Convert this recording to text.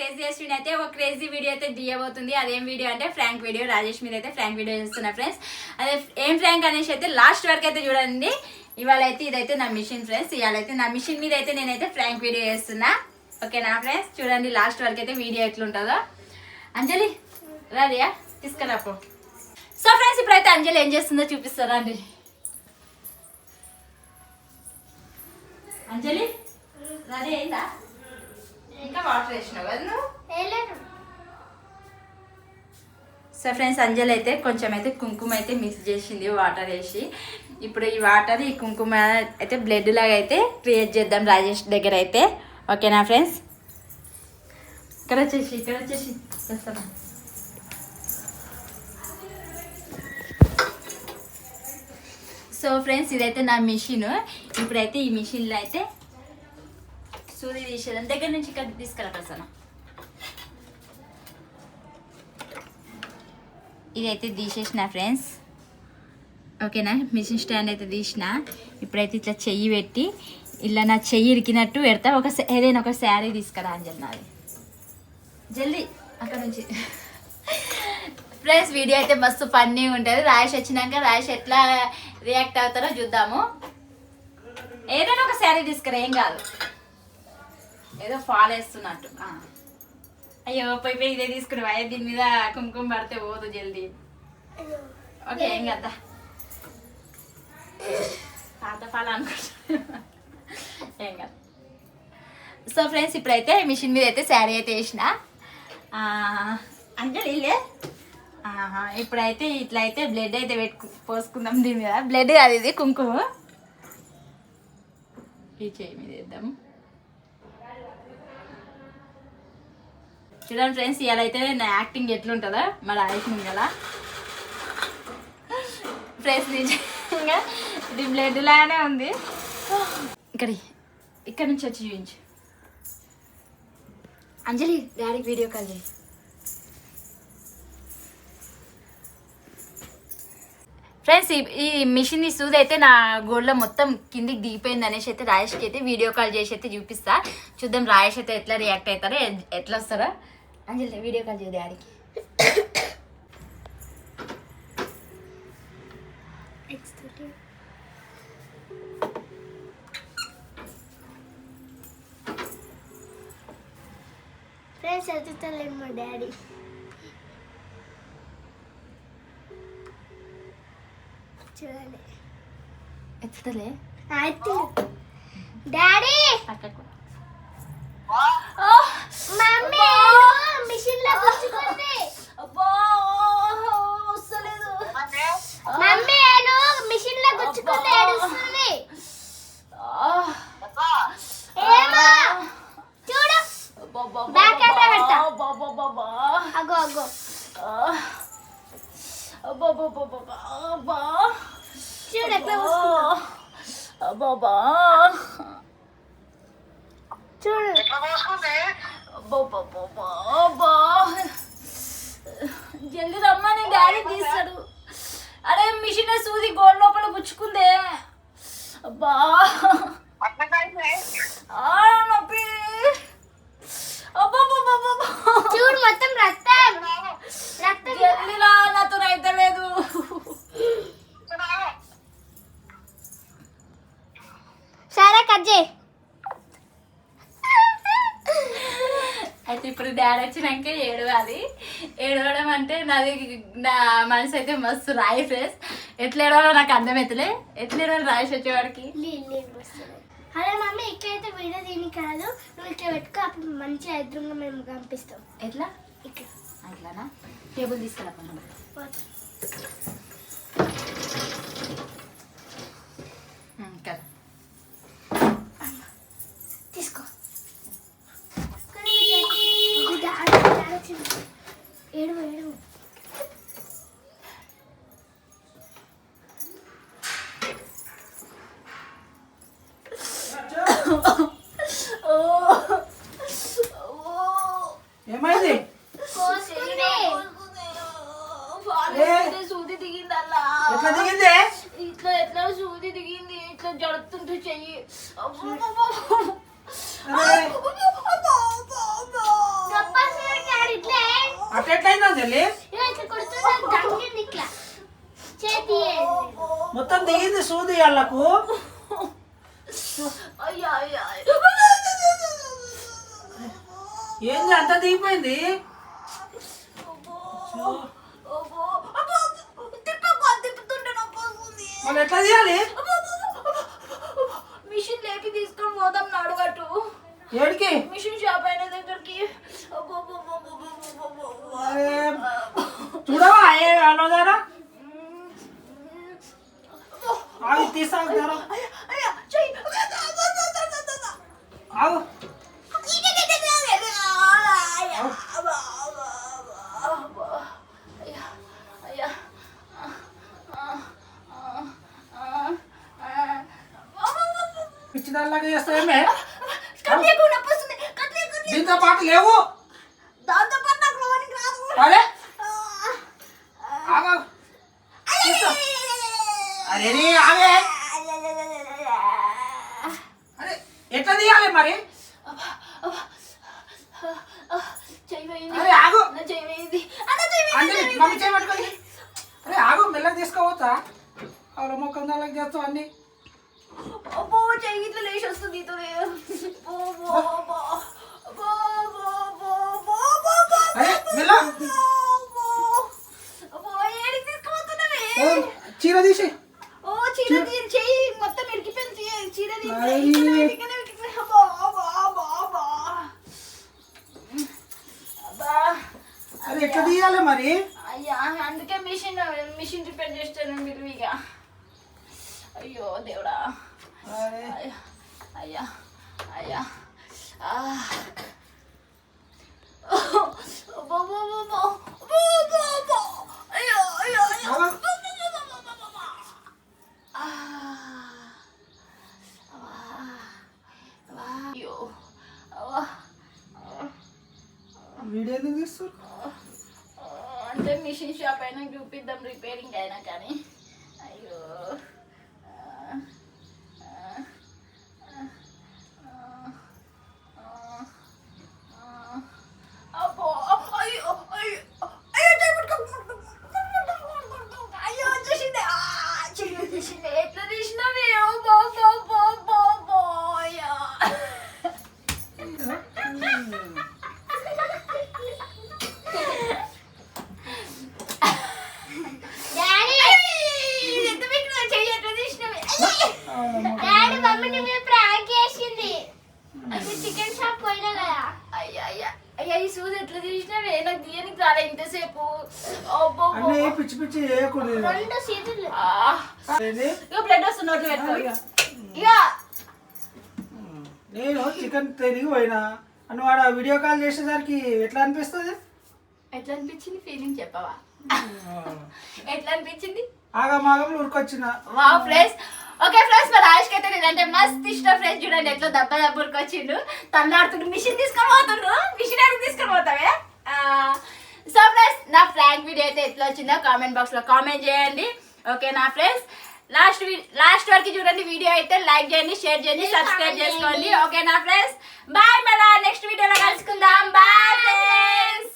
Crazy Ashwin అయితే ఒక crazy video అయితే తీయబోతుంది. అదేం వీడియో అంటే ఫ్రాంక్ వీడియో. రాజేష్ మీద అయితే ఫ్రాంక్ వీడియో చేస్తున్నా ఫ్రెండ్స్. అదే ఏం ఫ్రాంక్ అనేసి అయితే లాస్ట్ వరకు అయితే చూడండి. ఇవాళ అయితే ఇదైతే నా మిషన్ ఫ్రెండ్స్. ఇవాళ అయితే నా మిషన్ మీద అయితే నేనైతే ఫ్రాంక్ వీడియో చేస్తున్నా. ఓకేనా ఫ్రెండ్స్, చూడండి లాస్ట్ వరకు అయితే వీడియో ఎట్లుంటుందో. అంజలి రాదియా తీసుకురాపో. సో ఫ్రెండ్స్ ఇప్పుడైతే అంజలి ఏం చేస్తుందో చూపిస్తారా అండి. అంజలి రెడీ అయిందా? ఇంకా వాటర్ వేసినావు కదా నువ్వు? సో ఫ్రెండ్స్ అంజలి అయితే కొంచెం అయితే కుంకుమ అయితే మిక్స్ చేసింది వాటర్ వేసి. ఇప్పుడు ఈ వాటర్ ఈ కుంకుమ అయితే బ్లడ్ లాగా అయితే క్రియేట్ చేద్దాం రాజేష్ దగ్గర అయితే. ఓకేనా ఫ్రెండ్స్, ఇక్కడ వచ్చేసి చేస్తాను. సో ఫ్రెండ్స్ ఇదైతే నా మిషన్. ఇప్పుడైతే ఈ మిషన్లో అయితే సూది తీసేదాన్ని దగ్గర నుంచి ఇక్కడ తీసుకెళ్ళాను. ఇదైతే తీసేసిన ఫ్రెండ్స్. ఓకేనా, మిషన్ స్టాండ్ అయితే తీసిన. ఇప్పుడైతే ఇట్లా చెయ్యి పెట్టి ఇలా నా చెయ్యి ఇరికినట్టు పెడతా. ఏదైనా ఒక శారీ తీసుకురా అంజలి నాది జల్దీ అక్కడ నుంచి. ఫ్రెండ్స్ వీడియో అయితే మస్తు ఫన్నీ ఉంటుంది. రాయేష్ వచ్చినాక రాయేష్ ఎట్లా రియాక్ట్ అవుతారో చూద్దాము. ఏదైనా ఒక శారీ తీసుకురా, ఏం కాదు. ఏదో ఫాలో వేస్తున్నట్టు. అయ్యో పోయి ఇదే తీసుకున్నావా? దీని మీద కుంకుమ పడితే పోదు జల్దీ. ఓకే ఏం కదా, పాత ఫాలో అనుకుంటా. ఏం కాదు. సో ఫ్రెండ్స్ ఇప్పుడైతే మిషన్ మీద అయితే శారీ అయితే వేసిన. అంజలి ఇప్పుడైతే ఇట్లా అయితే బ్లడ్ అయితే పోసుకుందాం దీని మీద. బ్లడ్ కాదు ఇది కుంకుమ. ఈ చేయి మీద వేద్దాము. చూడండి ఫ్రెండ్స్ ఇవాళ అయితే నా యాక్టింగ్ ఎట్లుంటుందో మా రాయేష్ ముంగల. ఫ్రెండ్స్ నిజంగా ఇది బ్లడ్ లానే ఉంది. ఇక్కడ నుంచి వచ్చి చూపించు అంజలి. డాడీకి వీడియో కాల్ చేయి. ఫ్రెండ్స్ ఈ మిషన్ సూది అయితే నా గోల్డ్లో మొత్తం కిందికి దిగిపోయింది అనేసి అయితే రాయేష్కి అయితే వీడియో కాల్ చేసి అయితే చూపిస్తా. చూద్దాం రాయేష్ అయితే ఎట్లా రియాక్ట్ అవుతారో, ఎట్లా వస్తారో. అంజలి వీడియో కాల్ చేయ డాడీకి. ఫ్రెండ్స్ ఎత్తుతలేదు మా డాడీ. చూడండి ఎత్తుతలే డాడీ. మమ్మీ మిషన్ లో గుచ్చుకుంది. మమ్మీ ఏను మిషన్ లో గుచ్చుకుంది, ఏడుస్తుంది. ఏమో చూడు, బ్యాక్ కెమెరా పెడతా. అగో అగో చూడు ఎట్లా చూడు. జల్దీ రమ్మని డాడీ తీస్తాడు. అరే మిషన్ సూది గోల్ లోపల గుచ్చుకుందే. అబ్బా నొప్పి. చూడు మొత్తం రక్తం. జల్దీ రా, నాతో రైతే లేదు. సరే కట్ చేయి. అయితే ఇప్పుడు డాడీ వచ్చినాక ఏడవాలి. ఏడవడం అంటే నా మనసు అయితే మస్తు రాయి ఫ్రెండ్స్. ఎట్లా ఏడవాలో నాకు అర్థమవుతలే. ఎట్లా ఏడవాలి రాయేష్ వచ్చేవాడికి. అరే మమ్మీ ఇక్కడైతే వీడియో దీని కాదు, నువ్వు ఇక్కడ పెట్టుకో, అప్పుడు మంచిగా ఎదురుగా మేము పంపిస్తాం. ఎట్లా ఇక్కడ అట్లానా? టేబుల్ తీసుకురా. తీసుకో. ఏడు ఏడు. ఏమైంది? సూది దిగింది అలా. ఎట్లా దిగింది? ఇట్లా సూది దిగింది. ఇట్లా జడుతుంటే చెయ్యి. గొప్ప ఎట్లయిందా చెల్లి ఇగో ఇట్లా కొడుతున్నా దంగింది ఇట్లా చేతి మొత్తం దిగింది సూది వాళ్ళకు. అయ్యా అయ్యా ఏంది అంత దిగిపోయింది? వాళ్ళు ఎట్లా తీయాలి? మిషన్ లేపి తీసుకొని పోదాం నడుగట్టు. ఏడికి? మిషన్ షాప్ అయిన దగ్గరికి. అరే చూడవా ఏ అన్నదారా అవి తీసాగుతారా? ఆగు. పిచ్చిదాల్లాగా చేస్తావేమే? దీంతో పాటు లేవు. దాంతో పాటు నాకు లోనికి రాదు. అరే ఆగు. తీస్తా. అరే నీ ఆగే. అరే ఎట్లా తీయాలి మరి? అరే ఆగు. అంటే మమ్మీ చేయబట్టుకోండి. అరే ఆగు, మెల్లగా తీసుకోవచ్చా? వాళ్ళ మొక్కం దానికి చేస్తావు అన్ని. అబ్బో చెయ్యి ఇట్లా లేచి వస్తుంది అరే మెల్ల చీర తీసి. ఓ చీర చెయ్యి మొత్తం ఇరికిపోయింది. చీర అది ఎట్లా తీయాలి మరి? అయ్యా అందుకే మిషన్ రిపేర్ చేస్తాను మీరు ఇక. అయ్యో దేవుడా. అరే అయ్యా అయ్యా అయ్యో అయ్యో అయ్యో వీడియో ఎందుకు తీస్తారు? అంటే మిషన్ షాప్ అయినా చూపిద్దాం రిపేరింగ్ అయినా కానీ. అయ్యో అబ్బో అయ్యో అయ్యో అయ్యో వచ్చేసింది. చేసింది ఎట్లా తీసినవి? డాడీ మమ్మీని మేము ప్రాంక్ చేసింది. చికెన్ షాప్ పోయినా కదా. అయ్యా ఈ సూది ఎట్లా తీసినవే? నాకు తీయనికి రాలే ఇంతసేపు. అన్నీ పిచ్చి పిచ్చి చేయకూడదు. రెండు సీజన్లు బ్లడ్ వస్తున్నట్లు పెట్టుకో ఇక. నేను చికెన్ తిరిగి పోయినా అని వాడు వీడియో కాల్ చేసేసరికి ఎట్లా అనిపిస్తుంది? ఎట్లా అనిపించింది ఫీలింగ్ చెప్పవా? ఎట్లా అనిపించింది? ఆగమాగంలో ఉరికొచ్చిన. Wow friends. ఓకే ఫ్రెండ్స్, మా రాజేష్కి అయితే నేనంటే మస్త్ ఇష్టం ఫ్రెండ్స్. చూడండి ఎట్లా దెబ్బ ఉరికొచ్చిండు. తన్నాడుతుండు. మిషన్ తీసుకొని పోతుండ్రు. మిషన్ అడిగి తీసుకొని పోతావే. సో ఫ్రెండ్స్, నా ఫ్రాంక్ వీడియో అయితే ఎట్లా వచ్చిందో కామెంట్ బాక్స్ లో కామెంట్ చేయండి. ఓకే నా ఫ్రెండ్స్, లాస్ట్ వరకు చూడండి వీడియో అయితే. లైక్ చేయండి, షేర్ చేయండి, సబ్స్క్రైబ్ చేసుకోండి. ఓకే నా ఫ్రెండ్స్, బాయ్. మళ్ళీ నెక్స్ట్ వీడియోలో కలుసుకుందాం. Bye friends.